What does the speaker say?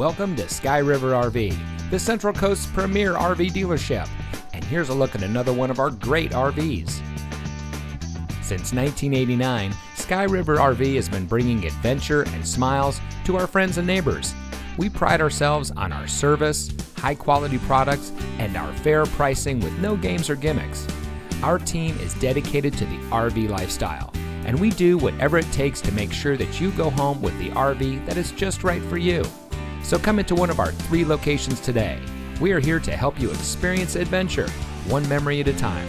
Welcome to Sky River RV, the Central Coast's premier RV dealership. And here's a look at another one of our great RVs. Since 1989, Sky River RV has been bringing adventure and smiles to our friends and neighbors. We pride ourselves on our service, high-quality products, and our fair pricing with no games or gimmicks. Our team is dedicated to the RV lifestyle, and we do whatever it takes to make sure that you go home with the RV that is just right for you. So come into one of our 3 locations today. We are here to help you experience adventure, one memory at a time.